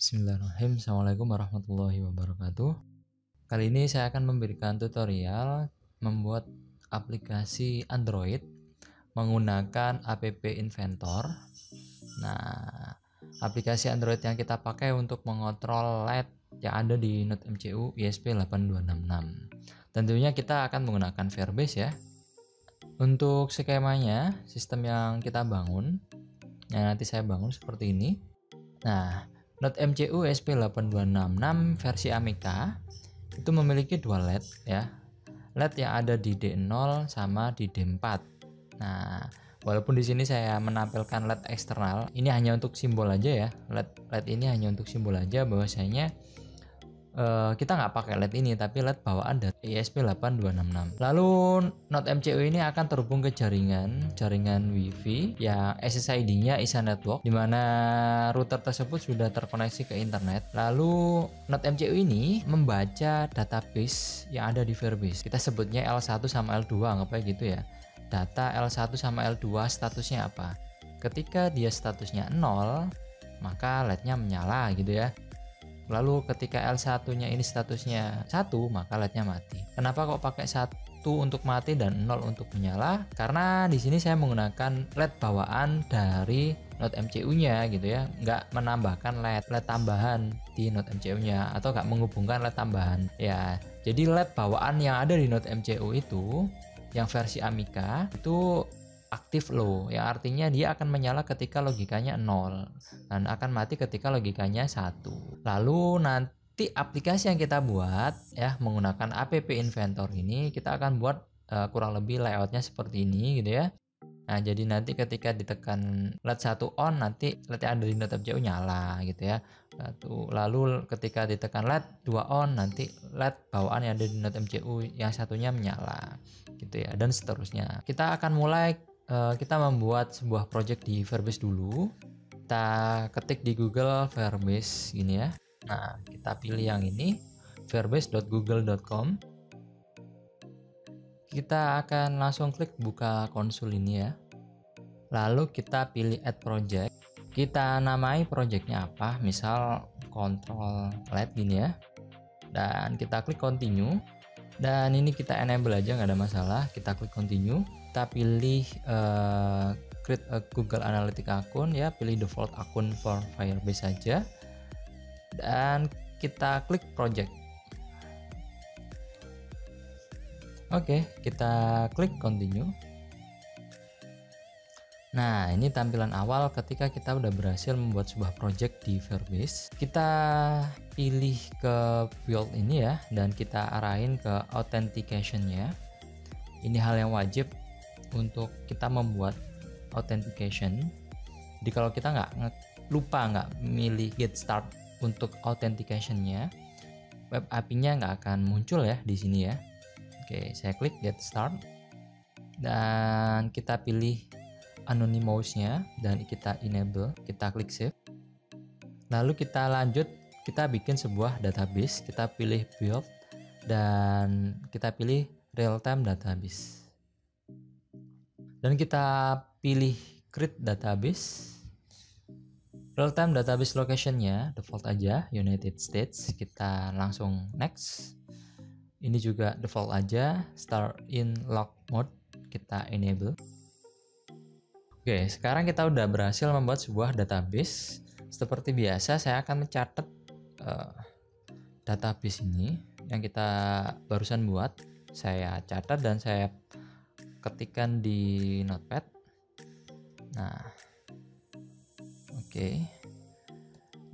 Bismillahirrahmanirrahim. Assalamualaikum warahmatullahi wabarakatuh. Kali ini saya akan memberikan tutorial membuat aplikasi Android menggunakan app Inventor. Nah, aplikasi Android yang kita pakai untuk mengontrol LED yang ada di Node MCU ESP8266. Tentunya kita akan menggunakan Firebase ya. Untuk skemanya, sistem yang kita bangun, yang nanti saya bangun seperti ini. Nah, Node MCU ESP8266 versi Amica itu memiliki dua LED ya. LED yang ada di D0 sama di D4. Nah, walaupun di sini saya menampilkan LED eksternal, ini hanya untuk simbol aja ya. LED ini hanya untuk simbol aja bahwasanya kita nggak pakai LED ini, tapi LED bawaan dari ESP8266. Lalu Node MCU ini akan terhubung ke jaringan WiFi yang SSID-nya ISA Network, di mana router tersebut sudah terkoneksi ke internet. Lalu Node MCU ini membaca database yang ada di Firebase. Kita sebutnya L1 sama L2, anggap aja gitu ya. Data L1 sama L2 statusnya apa? Ketika dia statusnya 0, maka LED-nya menyala gitu ya. Lalu ketika L1-nya ini statusnya 1, maka LED-nya mati. Kenapa kok pakai 1 untuk mati dan 0 untuk menyala? Karena di sini saya menggunakan LED bawaan dari Node MCU-nya gitu ya, nggak menambahkan LED tambahan di Node MCU-nya atau nggak menghubungkan LED tambahan. Ya, jadi LED bawaan yang ada di Node MCU itu, yang versi Amica itu aktif low, yang artinya dia akan menyala ketika logikanya 0 dan akan mati ketika logikanya 1. Lalu nanti aplikasi yang kita buat ya menggunakan app Inventor ini, kita akan buat kurang lebih layoutnya seperti ini gitu ya. Nah, jadi nanti ketika ditekan LED 1 on, nanti LED yang ada di Node MCU nyala gitu ya. Lalu ketika ditekan LED 2 on, nanti LED bawaan yang ada di Node MCU yang satunya menyala gitu ya, dan seterusnya. Kita akan mulai kita membuat sebuah project di Firebase dulu. Kita ketik di Google Firebase gini ya. Nah, kita pilih yang ini, firebase.google.com. Kita akan langsung klik buka konsul ini ya. Lalu kita pilih add project. Kita namai projectnya apa, misal control LED gini ya. Dan kita klik continue. Dan ini kita enable aja, nggak ada masalah. Kita klik continue. Kita pilih create a Google Analytics akun ya, pilih default akun for Firebase saja. Dan kita klik project. Oke, kita klik continue. Nah, ini tampilan awal ketika kita udah berhasil membuat sebuah project di Firebase. Kita pilih ke build ini ya, dan kita arahin ke authentication-nya. Ini hal yang wajib untuk kita membuat authentication. Jadi kalau kita nggak milih get start untuk authentication-nya, web API-nya nggak akan muncul ya di sini ya. Oke, saya klik get start dan kita pilih Anonymous-nya dan kita enable, kita klik save. Lalu kita lanjut, kita bikin sebuah database, kita pilih build dan kita pilih real time database. Dan kita pilih create database. Real time database location-nya default aja United States, kita langsung next. Ini juga default aja, start in log mode, kita enable. Oke, sekarang kita udah berhasil membuat sebuah database. Seperti biasa, saya akan mencatat database ini yang kita barusan buat. Saya catat dan saya ketikkan di notepad. Nah, oke.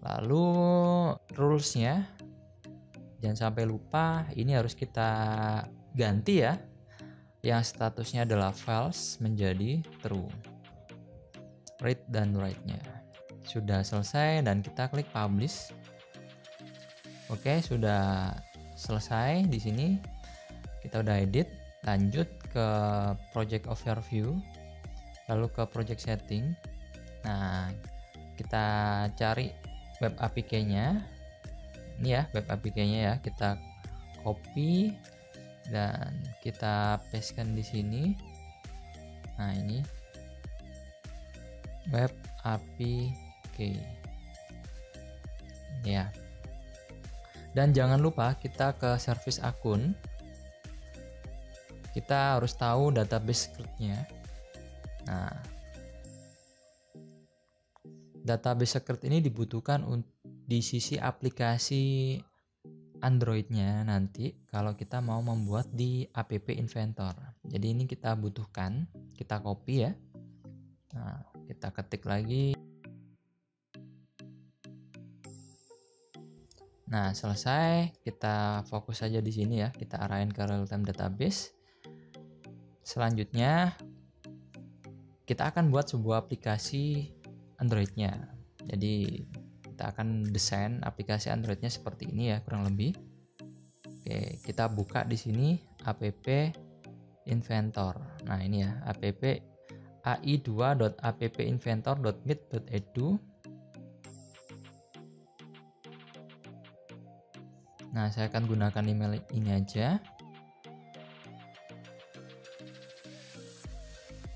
Lalu rules-nya, jangan sampai lupa, ini harus kita ganti ya. Yang statusnya adalah false menjadi true. Read dan write-nya sudah selesai dan kita klik publish. Oke, sudah selesai. Di sini kita udah edit. Lanjut ke project overview, lalu ke project setting. Nah, kita cari web APK-nya. Ini ya web APK-nya ya, kita copy dan kita pastekan di sini. Nah, ini web APK. ya. Dan jangan lupa kita ke service akun, kita harus tahu database secret-nya. Nah, database secret ini dibutuhkan di sisi aplikasi Android-nya nanti kalau kita mau membuat di app inventor. Jadi ini kita butuhkan, kita copy ya. Nah, kita ketik lagi. Nah, selesai, kita fokus saja di sini ya. Kita arahin ke real-time database. Selanjutnya, kita akan buat sebuah aplikasi Android-nya. Jadi, kita akan desain aplikasi Android-nya seperti ini ya, kurang lebih. Oke, kita buka di sini app inventor. Nah, ini ya, app ai2.appinventor.mit.edu. Nah, saya akan gunakan email ini aja.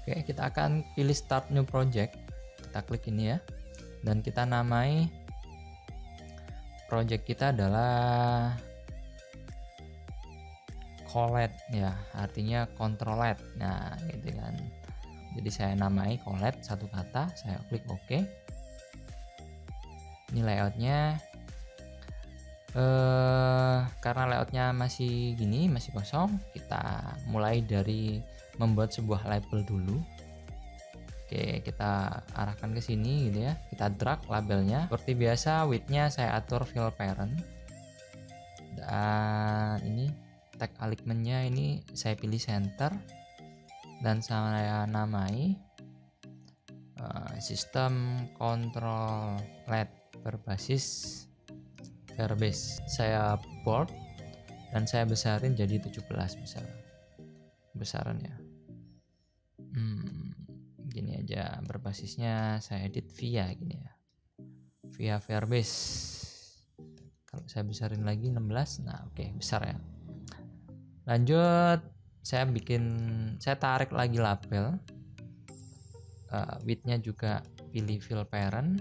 Oke, kita akan pilih start new project. Kita klik ini ya. Dan kita namai project kita adalah Collet ya, artinya controlled. Nah, gitu kan. Jadi saya namai Collet satu kata, saya klik OK. Ini layoutnya. Karena layoutnya masih gini, masih kosong, kita mulai dari membuat sebuah label dulu. Oke, kita arahkan ke sini gitu ya, kita drag labelnya. Seperti biasa, width-nya saya atur fill parent, dan ini tag alignment-nya ini saya pilih center, dan saya namai sistem control LED berbasis Firebase. Saya bold dan saya besarin jadi 17 misalnya besarannya. Gini aja, berbasisnya saya edit via gini ya, via Firebase. Kalau saya besarin lagi 16, nah oke, besar ya. Lanjut, saya tarik lagi label, width-nya juga pilih fill parent,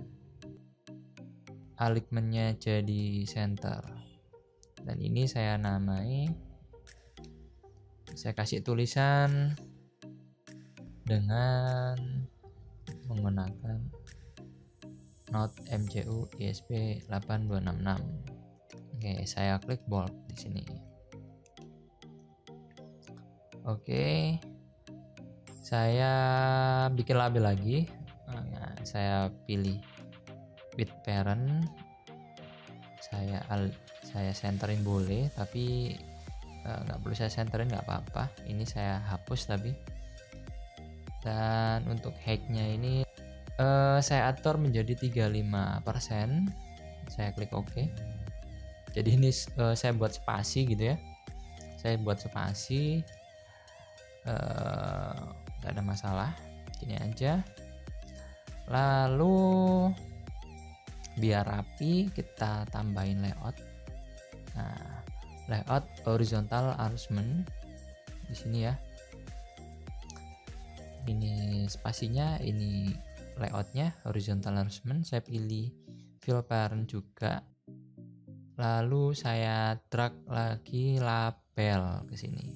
alignment-nya jadi center, dan ini saya namai, saya kasih tulisan dengan menggunakan Node MCU ISP 8266. Oke, saya klik bold di sini. Oke, saya bikin label lagi. Nah, saya pilih width parent, saya centerin boleh, tapi nggak perlu saya centerin, nggak apa-apa. Ini saya hapus tapi. Dan untuk height-nya ini saya atur menjadi 35%. Saya klik OK. Jadi ini saya buat spasi gitu ya. Saya buat spasi, nggak ada masalah. Gini aja. Lalu biar rapi, kita tambahin layout. Nah, layout horizontal arrangement di sini ya. Ini spasinya, ini layoutnya horizontal arrangement. Saya pilih fill parent juga. Lalu saya drag lagi label ke sini.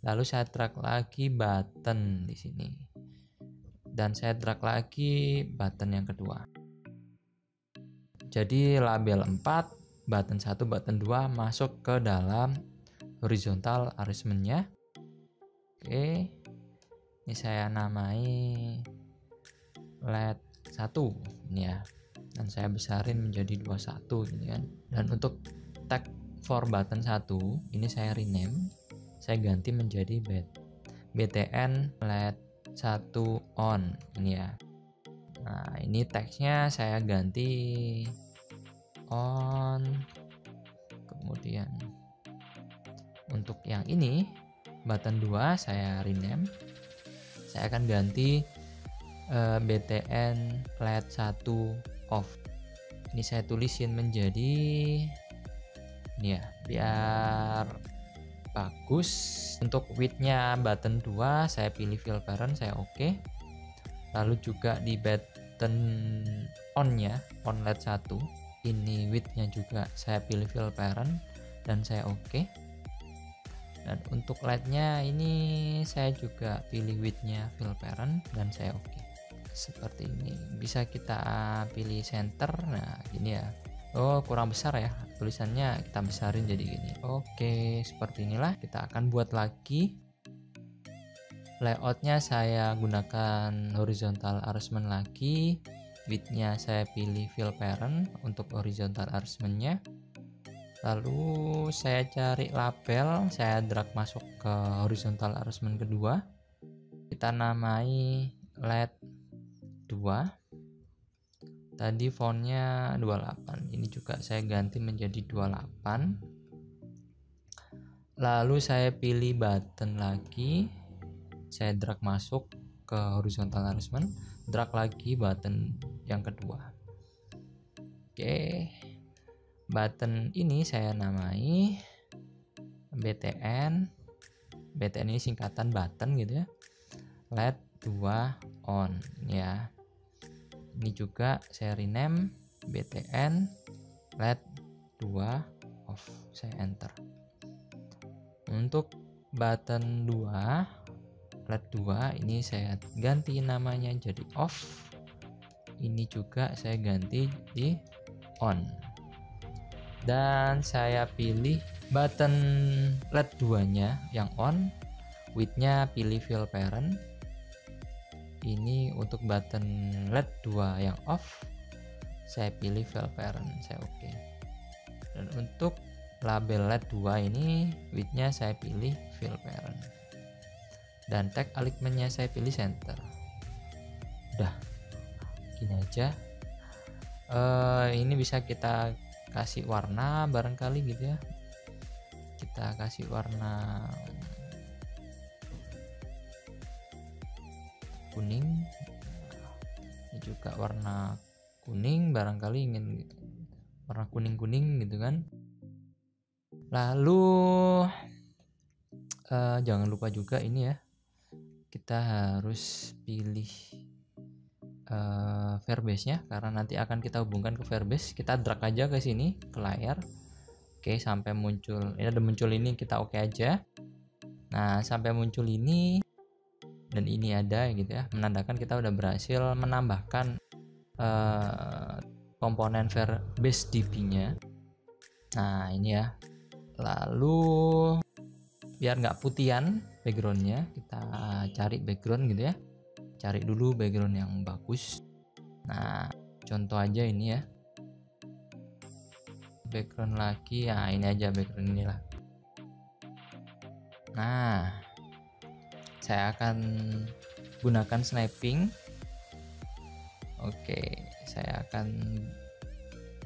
Lalu saya drag lagi button di sini. Dan saya drag lagi button yang kedua. Jadi label 4, button 1, button 2 masuk ke dalam horizontal arrangement-nya. Oke. Ini saya namai LED 1 ini ya. Dan saya besarin menjadi 21 gini kan. Dan untuk tag for button 1 ini saya rename. Saya ganti menjadi BTN LED 1 on ini ya. Nah, ini teksnya saya ganti on. Kemudian untuk yang ini button 2 saya rename. Saya akan ganti BTN LED 1 off. Ini saya tulisin menjadi ini ya, biar bagus. Untuk width-nya button 2 saya pilih fill parent, saya oke. Lalu juga di button on-nya, on LED 1 ini widthnya juga saya pilih fill parent dan saya oke. Dan untuk lightnya ini saya juga pilih widthnya fill parent dan saya oke. Seperti ini. Bisa kita pilih center. Nah gini ya. Oh kurang besar ya, tulisannya kita besarin jadi gini. Oke, seperti inilah. Kita akan buat lagi. Layoutnya saya gunakan horizontal arrangement lagi. Widthnya saya pilih fill parent untuk horizontal arrangementnya. Lalu saya cari label, saya drag masuk ke horizontal arrangement kedua. Kita namai LED 2. Tadi fontnya 28, ini juga saya ganti menjadi 28. Lalu saya pilih button lagi, saya drag masuk ke horizontal arrangement, drag lagi button yang kedua. Oke, button ini saya namai BTN. BTN ini singkatan button gitu ya, LED 2 on ya. Ini juga saya rename BTN LED 2 off, saya enter. Untuk button 2 LED 2 ini saya ganti namanya jadi off. Ini juga saya ganti di on. Dan saya pilih button LED 2 nya yang on, widthnya pilih fill parent. Ini untuk button LED 2 yang off, saya pilih fill parent, saya oke. Dan untuk label LED 2 ini widthnya saya pilih fill parent. Dan tag alignmentnya saya pilih center. Udah, gini aja. Ini bisa kita kasih warna barangkali gitu ya. Kita kasih warna kuning, ini juga warna kuning, barangkali ingin warna kuning-kuning gitu kan. Lalu jangan lupa juga ini ya, kita harus pilih Firebase nya, karena nanti akan kita hubungkan ke Firebase. Kita drag aja ke sini ke layar. Oke, sampai muncul ini, ada muncul ini, kita oke aja. Nah sampai muncul ini dan ini ada gitu ya, menandakan kita udah berhasil menambahkan komponen Firebase DB-nya. Nah ini ya. Lalu biar nggak putihan backgroundnya, kita cari background gitu ya. Cari dulu background yang bagus. Nah contoh aja ini ya, background lagi ya, ini aja background inilah. Nah saya akan gunakan snapping. Oke, saya akan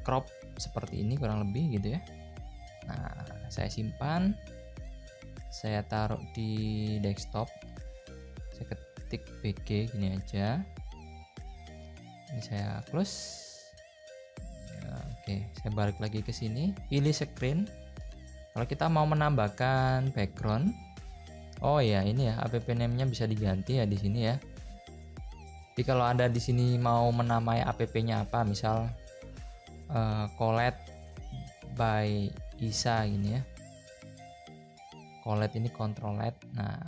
crop seperti ini kurang lebih gitu ya. Nah saya simpan, saya taruh di desktop, saya ketik BG gini aja. Ini saya close ya. Oke, saya balik lagi ke sini, pilih screen. Kalau kita mau menambahkan background, oh ya ini ya, app name-nya bisa diganti ya di sini ya. Jadi kalau Anda di sini mau menamai app-nya apa, misal Colette by Isa gini ya. Colette ini control-led. Nah,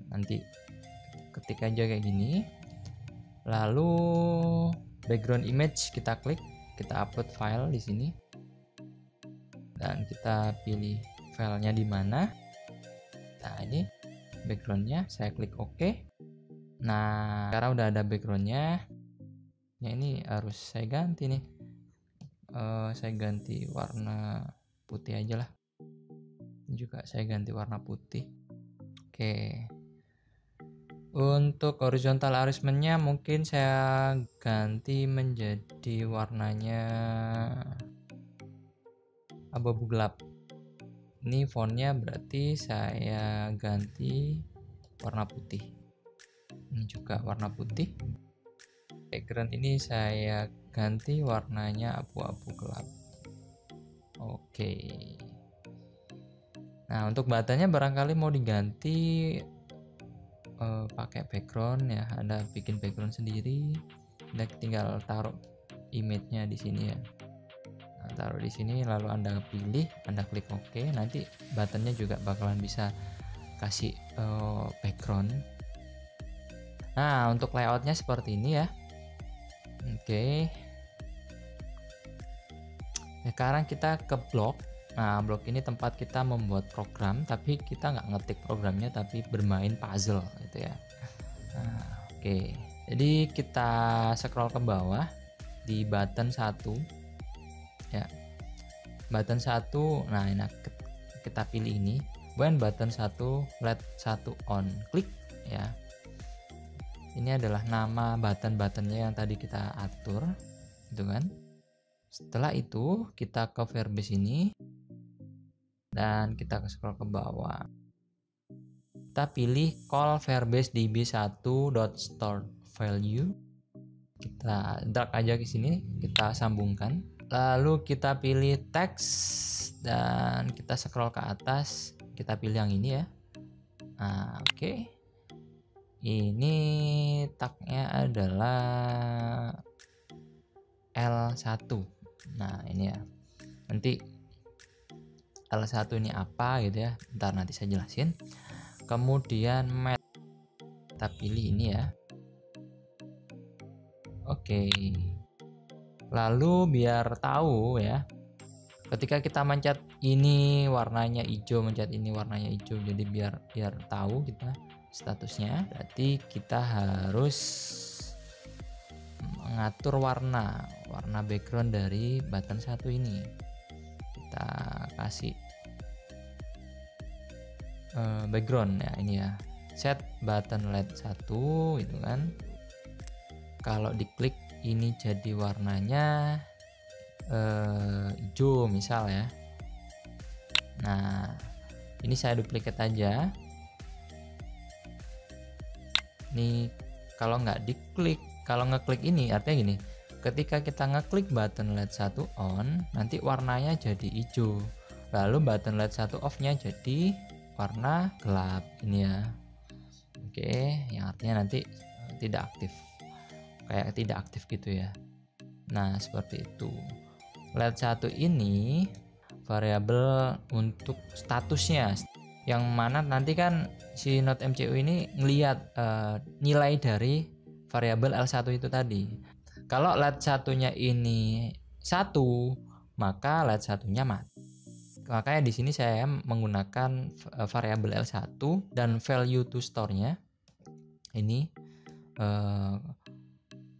nanti ketik aja kayak gini. Lalu background image kita klik, kita upload file di sini. Dan kita pilih filenya di mana. Nah ini backgroundnya, saya klik OK. Nah sekarang udah ada backgroundnya. Ya ini harus saya ganti nih. Saya ganti warna putih aja lah. Ini juga saya ganti warna putih. Oke. Untuk horizontal arrangementnya mungkin saya ganti menjadi warnanya abu-abu gelap. Ini fontnya berarti saya ganti warna putih. Ini juga warna putih. Background ini saya ganti warnanya abu-abu gelap. Oke. Nah untuk buttonnya barangkali mau diganti pakai background ya, Anda bikin background sendiri, Anda tinggal taruh image-nya di sini ya. Nah, taruh di sini, lalu Anda pilih, Anda klik OK. Nanti buttonnya juga bakalan bisa kasih background. Nah, untuk layoutnya seperti ini ya. Oke. Sekarang kita ke blog. Nah, blog ini tempat kita membuat program, tapi kita nggak ngetik programnya, tapi bermain puzzle gitu ya. Nah, oke. Jadi kita scroll ke bawah di button 1 ya. Button 1, nah ini kita pilih ini. When button 1 LED 1 on, klik ya. Ini adalah nama button-buttonnya yang tadi kita atur, gitu kan. Setelah itu kita ke Firebase ini dan kita scroll ke bawah. Kita pilih call Firebase db1.storedValue. Kita drag aja ke sini, kita sambungkan. Lalu kita pilih text dan kita scroll ke atas. Kita pilih yang ini ya. Nah, oke. Ini tagnya adalah L1. Nah, ini ya. Nanti L1 ini apa gitu ya. Ntar nanti saya jelasin. Kemudian math. Kita pilih ini ya. Oke. Lalu biar tahu ya. Ketika kita mencet ini warnanya hijau, mencet ini warnanya hijau. Jadi biar tahu kita statusnya, berarti kita harus mengatur warna background dari button 1 ini. Kita kasih background ya, ini ya, set button LED 1 gitu kan. Kalau diklik ini jadi warnanya hijau misal ya. Nah, ini saya duplikat aja. Nih, kalau nggak diklik, kalau ngeklik ini artinya gini, ketika kita ngeklik button LED 1 on, nanti warnanya jadi hijau, lalu button LED 1 off nya jadi warna gelap ini ya. Oke, yang artinya nanti tidak aktif, kayak tidak aktif gitu ya. Nah, seperti itu. LED 1 ini variabel untuk statusnya, yang mana nanti kan si Node MCU ini ngelihat nilai dari variabel L1 itu tadi. Kalau LED 1-nya ini 1, maka LED 1-nya mati. Makanya di sini saya menggunakan variabel L1 dan value to store-nya ini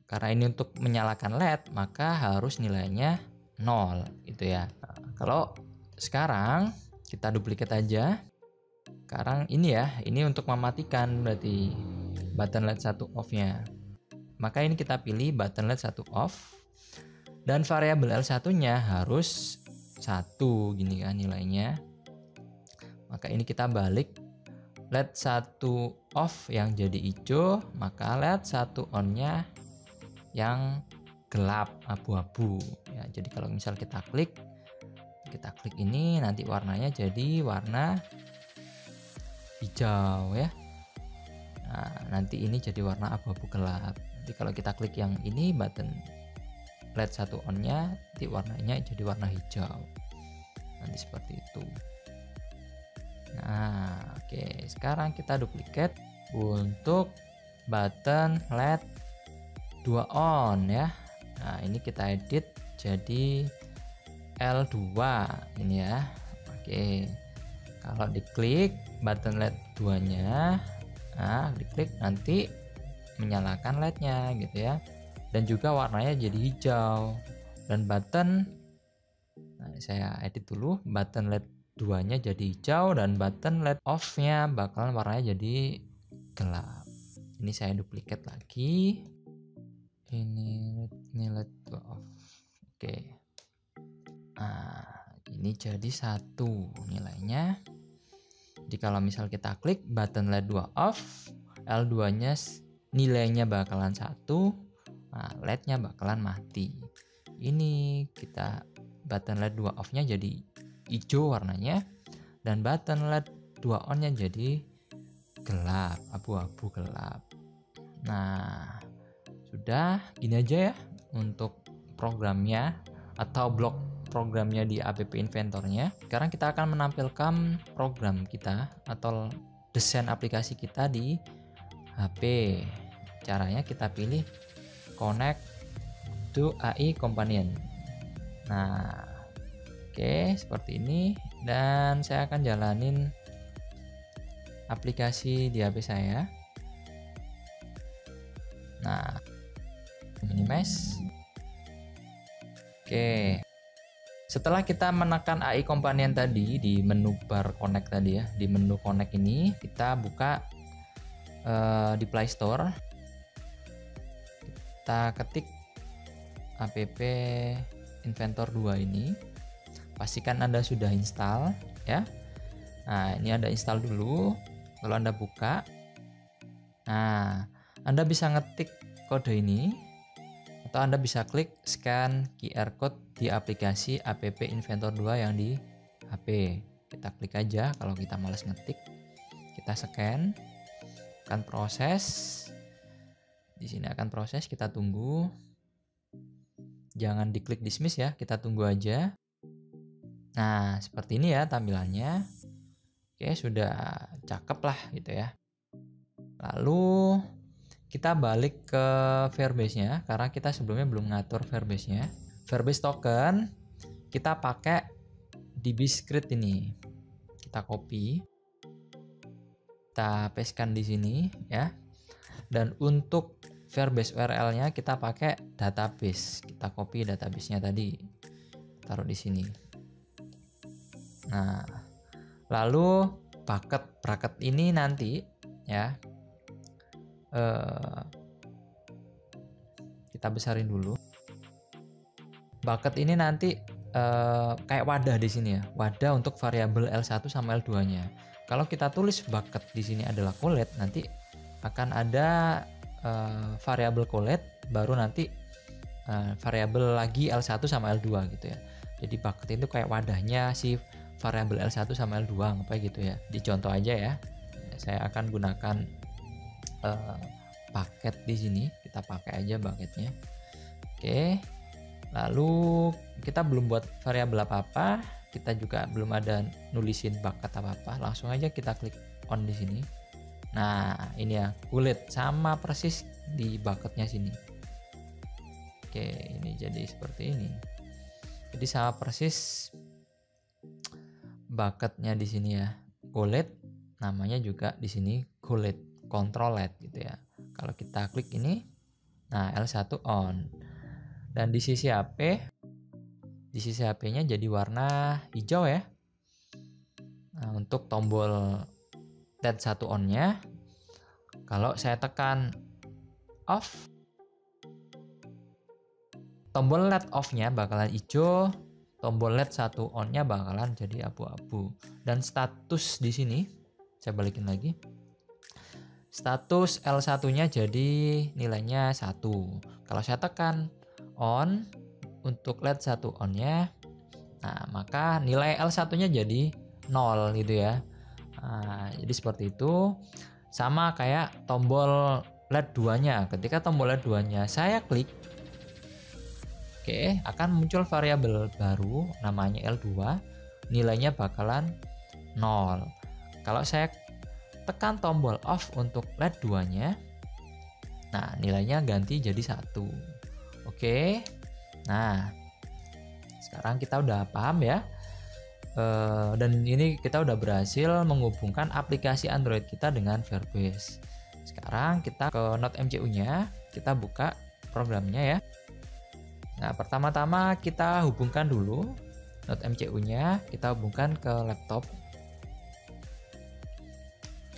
karena ini untuk menyalakan LED, maka harus nilainya 0 gitu ya. Nah, kalau sekarang kita duplikat aja. Sekarang ini ya, ini untuk mematikan berarti button LED 1 off-nya. Maka ini kita pilih button LED 1 off dan variabel L1-nya harus 1 gini kan nilainya. Maka ini kita balik LED 1 off yang jadi hijau, maka LED 1 on-nya yang gelap abu-abu ya. Jadi kalau misal kita klik ini, nanti warnanya jadi warna hijau ya. Nah, nanti ini jadi warna abu-abu gelap. Nanti kalau kita klik yang ini button LED 1 on-nya, nanti warnanya jadi warna hijau. Nanti seperti itu. Nah, oke, sekarang kita duplikat untuk button LED 2 on ya. Nah, ini kita edit jadi L2 ini ya. Oke. Kalau diklik button LED 2-nya, nah diklik nanti menyalakan LED-nya gitu ya. Dan juga warnanya jadi hijau. Dan button, nah saya edit dulu, button LED 2-nya jadi hijau dan button LED off-nya bakalan warnanya jadi gelap. Ini saya duplikat lagi. Ini LED 2 off. Oke. Nah, ini jadi 1 nilainya. Jadi kalau misal kita klik button LED 2 off, L2-nya nilainya bakalan 1, nah LED-nya bakalan mati. Ini kita button LED 2 off-nya jadi hijau warnanya dan button LED 2 on-nya jadi gelap, abu-abu gelap. Nah, sudah gini aja ya untuk programnya atau blok programnya di app inventornya. Sekarang kita akan menampilkan program kita atau desain aplikasi kita di HP. Caranya kita pilih connect to AI companion. Nah, oke, seperti ini, dan saya akan jalanin aplikasi di HP saya. Nah, minimize. Oke. Setelah kita menekan AI companion tadi di menu bar connect tadi ya, di menu connect ini kita buka di Play Store. Kita ketik app Inventor 2 ini. Pastikan Anda sudah install ya. Nah, ini Anda install dulu. Lalu Anda buka. Nah, Anda bisa ngetik kode ini, atau Anda bisa klik scan QR code di aplikasi app Inventor 2 yang di HP. Kita klik aja kalau kita malas ngetik. Kita scan, akan proses. Di sini akan proses, kita tunggu. Jangan diklik dismiss ya, kita tunggu aja. Nah, seperti ini ya tampilannya. Oke, sudah cakep lah gitu ya. Lalu kita balik ke Firebase-nya karena kita sebelumnya belum ngatur Firebase-nya. Firebase token kita pakai DB-Script ini. Kita copy. Kita pastekan di sini ya. Dan untuk Firebase URL-nya kita pakai database. Kita copy database-nya tadi. Taruh di sini. Nah, lalu bracket ini nanti ya. Kita besarin dulu. Bucket ini nanti kayak wadah di sini ya, wadah untuk variabel L1 sama L2-nya. Kalau kita tulis bucket di sini adalah collect, nanti akan ada variabel collect, baru nanti variabel lagi L1 sama L2 gitu ya. Jadi bucket itu kayak wadahnya si variabel L1 sama L2 apa gitu ya. Dicontoh aja ya. Saya akan gunakan paket di sini, kita pakai aja bucketnya. Oke, lalu kita belum buat variabel apa-apa, kita juga belum ada nulisin bucket apa-apa, langsung aja kita klik on di sini. Nah, ini ya, kulit sama persis di bucketnya sini. Oke, ini jadi seperti ini. Jadi sama persis bucketnya di sini ya, kulit, namanya juga di sini kulit. Control-L gitu ya. Kalau kita klik ini, nah L1 on. Dan di sisi HP-nya jadi warna hijau ya. Nah, untuk tombol LED 1 on-nya, kalau saya tekan off, tombol LED off-nya bakalan hijau, tombol LED 1 on-nya bakalan jadi abu-abu. Dan status di sini, saya balikin lagi. Status L1-nya jadi nilainya 1. Kalau saya tekan on untuk LED 1 on-nya, nah maka nilai L1-nya jadi 0 gitu ya. Nah, jadi seperti itu. Sama kayak tombol LED 2-nya. Ketika tombol LED 2-nya saya klik, oke, akan muncul variabel baru namanya L2. Nilainya bakalan 0. Kalau saya tekan tombol off untuk LED 2-nya, nah nilainya ganti jadi 1. Oke, nah sekarang kita udah paham ya, dan ini kita udah berhasil menghubungkan aplikasi Android kita dengan Firebase. Sekarang kita ke NodeMCU-nya, kita buka programnya ya. Nah, pertama-tama kita hubungkan dulu NodeMCU-nya, kita hubungkan ke laptop.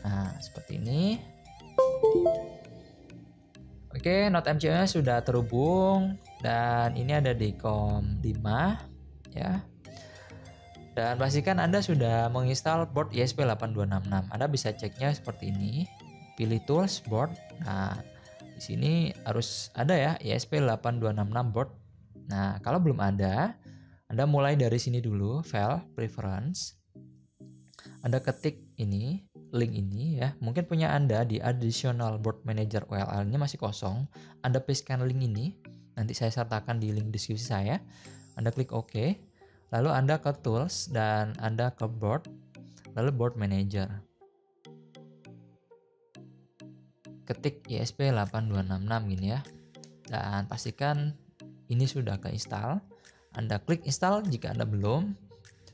Nah, seperti ini. Oke, NodeMCU-nya sudah terhubung dan ini ada di COM 5 ya. Dan pastikan Anda sudah menginstal board ESP8266. Anda bisa ceknya seperti ini. Pilih tools board. Nah, di sini harus ada ya ESP8266 board. Nah, kalau belum ada, Anda mulai dari sini dulu, file preference. Anda ketik ini, link ini ya. Mungkin punya Anda di additional board manager URL ini masih kosong. Anda pastekan link ini. Nanti saya sertakan di link deskripsi saya. Anda klik OK, lalu Anda ke Tools dan Anda ke Board, lalu Board Manager. Ketik ISP8266 gini ya. Dan pastikan ini sudah keinstall. Anda klik install jika Anda belum.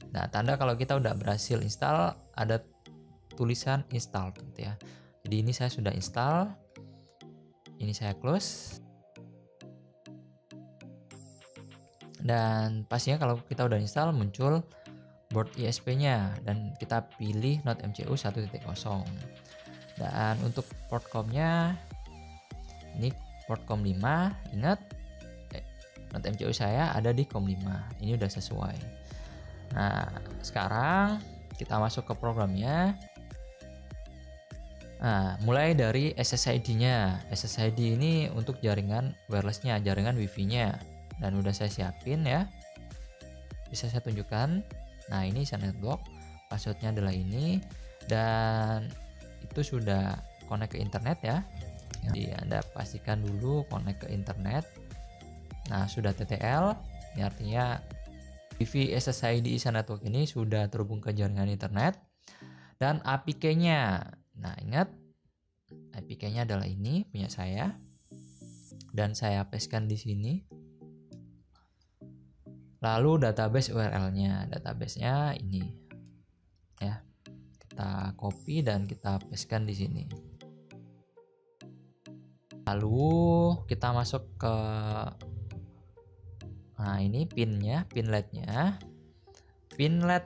Nah, tanda kalau kita udah berhasil install ada tulisan install gitu ya. Jadi ini saya sudah install. Ini saya close. Dan pastinya kalau kita udah install muncul board ISP-nya dan kita pilih Node MCU 1.0. Dan untuk port COM-nya ini port COM 5. Ingat Node MCU saya ada di COM 5. Ini udah sesuai. Nah, sekarang kita masuk ke programnya. Nah, mulai dari SSID-nya. SSID ini untuk jaringan wireless-nya, jaringan Wi-Fi-nya. Dan udah saya siapin ya. Bisa saya tunjukkan. Nah, ini Ethernet block. Passwordnya adalah ini. Dan itu sudah connect ke internet ya. Jadi Anda pastikan dulu connect ke internet. Nah, sudah TTL. Ini artinya Wi-Fi SSID Ethernet network ini sudah terhubung ke jaringan internet. Dan APK-nya. Nah, ingat APK-nya adalah ini punya saya. Dan saya pastekan di sini. Lalu database URL-nya. Database-nya ini. Ya. Kita copy dan kita pastekan di sini. Lalu kita masuk ke ini pinnya, pin LED-nya. Pin LED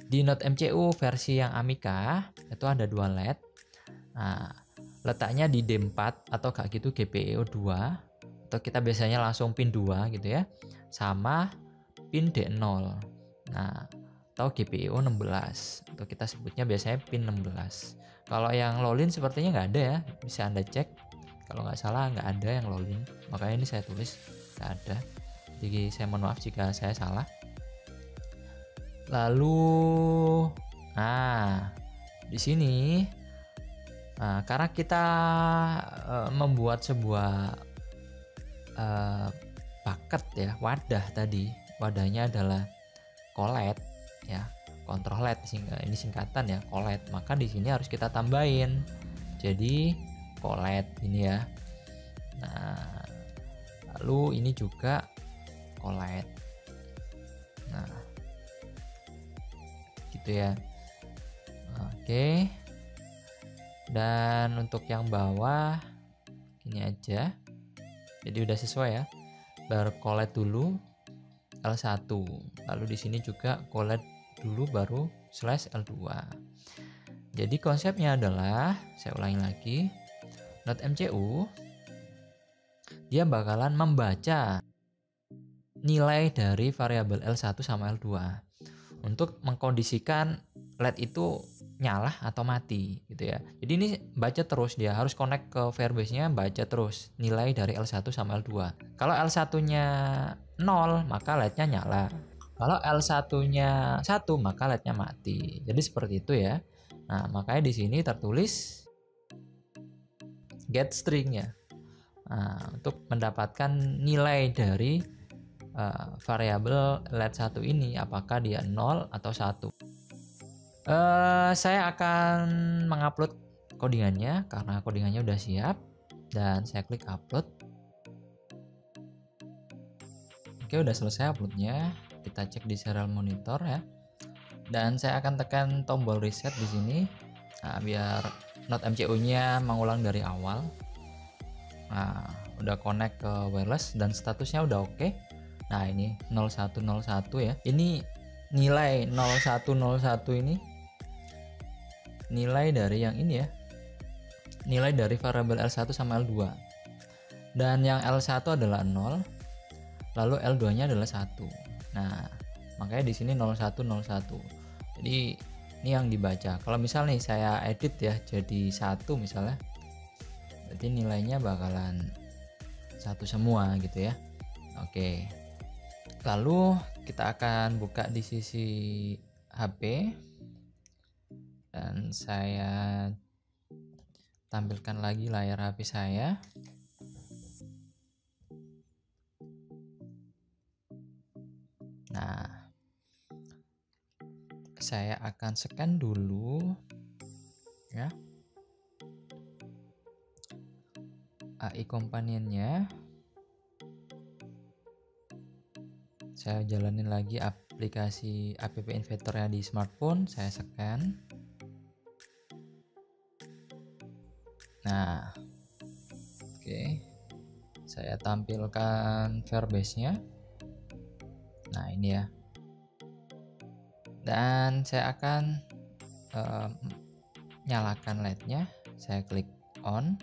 di Node MCU versi yang Amica itu ada 2 LED. Nah, letaknya di D4 atau kayak gitu GPIO 2 atau kita biasanya langsung pin 2 gitu ya. Sama pin D0. Nah, atau GPIO 16 atau kita sebutnya biasanya pin 16. Kalau yang Lolin sepertinya nggak ada ya, bisa Anda cek. Kalau nggak salah nggak ada yang Lolin, makanya ini saya tulis nggak ada. Jadi saya mohon maaf jika saya salah. Lalu, di sini, karena kita membuat sebuah paket ya, wadah tadi, wadahnya adalah Collet ya, kontrol LED ini singkatan ya, Collet. Maka di sini harus kita tambahin jadi Collet ini ya. Nah, lalu ini juga Collet. Nah, gitu ya. Oke. Dan untuk yang bawah ini aja. Jadi udah sesuai ya. Baru Collet dulu L1. Lalu di sini juga Collet dulu baru /L2. Jadi konsepnya adalah, saya ulangi lagi, Node MCU dia bakalan membaca nilai dari variabel L1 sama L2 untuk mengkondisikan LED itu nyala atau mati gitu ya. Jadi ini baca terus, dia harus connect ke Firebase-nya, baca terus nilai dari L1 sama L2. Kalau L1-nya 0, maka LED-nya nyala. Kalau L1-nya 1, maka LED-nya mati. Jadi seperti itu ya. Nah, makanya di sini tertulis get string ya. Nah, untuk mendapatkan nilai dari variabel LED1 ini, apakah dia 0 atau 1. Saya akan mengupload codingannya karena codingannya udah siap, dan saya klik upload. Oke, udah selesai uploadnya. Kita cek di serial monitor ya. Dan saya akan tekan tombol reset di sini. Nah, biar Node MCU-nya mengulang dari awal. Nah, udah connect ke wireless dan statusnya udah oke. Nah, ini 0101 ya. Ini nilai 0101 ini nilai dari yang ini ya. Nilai dari variabel L1 sama L2. Dan yang L1 adalah 0, lalu L2-nya adalah 1. Nah, makanya di sini 0101. Jadi ini yang dibaca. Kalau misal nih saya edit ya jadi 1 misalnya, berarti nilainya bakalan 1 semua gitu ya. Oke. Lalu kita akan buka di sisi HP dan saya tampilkan lagi layar HP saya. Nah, saya akan scan dulu ya AI componentnya. Saya jalanin lagi aplikasi app inventornya di smartphone, saya scan. Nah, oke, saya tampilkan Firebase-nya. Nah, ini ya. Dan saya akan nyalakan LED-nya. Saya klik on.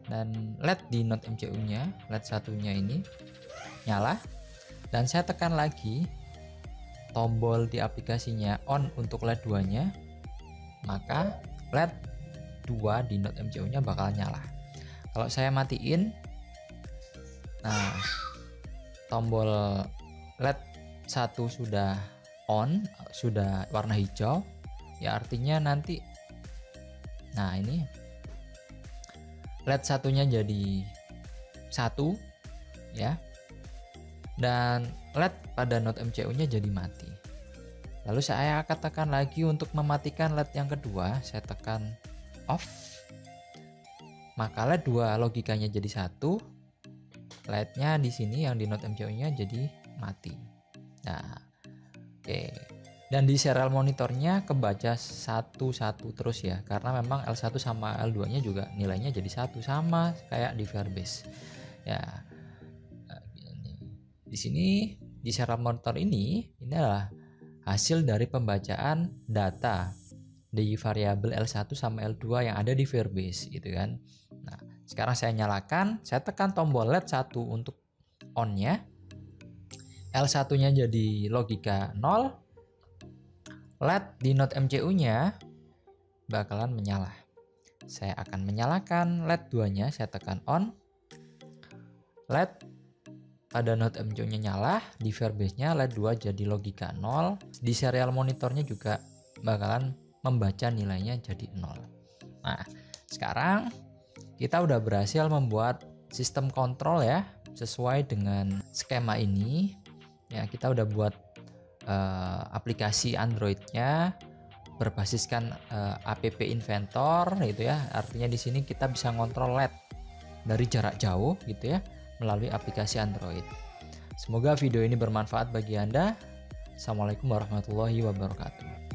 Dan LED di Node MCU-nya, LED satunya ini nyala. Dan saya tekan lagi tombol di aplikasinya on untuk LED 2-nya. Maka LED 2 di Node MCU-nya bakal nyala. Kalau saya matiin, nah tombol LED 1 sudah on, sudah warna hijau, ya artinya nanti, nah ini LED satunya jadi 1 ya, dan LED pada Node MCU-nya jadi mati. Lalu saya akan tekan lagi untuk mematikan LED yang kedua, saya tekan off, maka LED 2 logikanya jadi 1, LED-nya di sini yang di Node MCU-nya jadi mati. Nah, oke. Dan di serial monitornya kebaca 1 terus ya, karena memang L1 sama L2-nya juga nilainya jadi 1, sama kayak di Firebase. Ya. Di sini di serial monitor ini adalah hasil dari pembacaan data di variabel L1 sama L2 yang ada di Firebase gitu kan. Nah, sekarang saya nyalakan, saya tekan tombol LED 1 untuk on-nya. L1-nya jadi logika 0. LED di Node MCU-nya bakalan menyala. Saya akan menyalakan LED 2-nya, saya tekan on. LED pada Node MCU-nya nyala, di Firebase-nya LED 2 jadi logika 0. Di serial monitornya juga bakalan membaca nilainya jadi 0. Nah, sekarang kita udah berhasil membuat sistem kontrol ya, sesuai dengan skema ini. Ya, kita udah buat aplikasi Android-nya berbasiskan app inventor gitu ya. Artinya di sini kita bisa ngontrol LED dari jarak jauh gitu ya, melalui aplikasi Android. Semoga video ini bermanfaat bagi Anda. Assalamualaikum warahmatullahi wabarakatuh.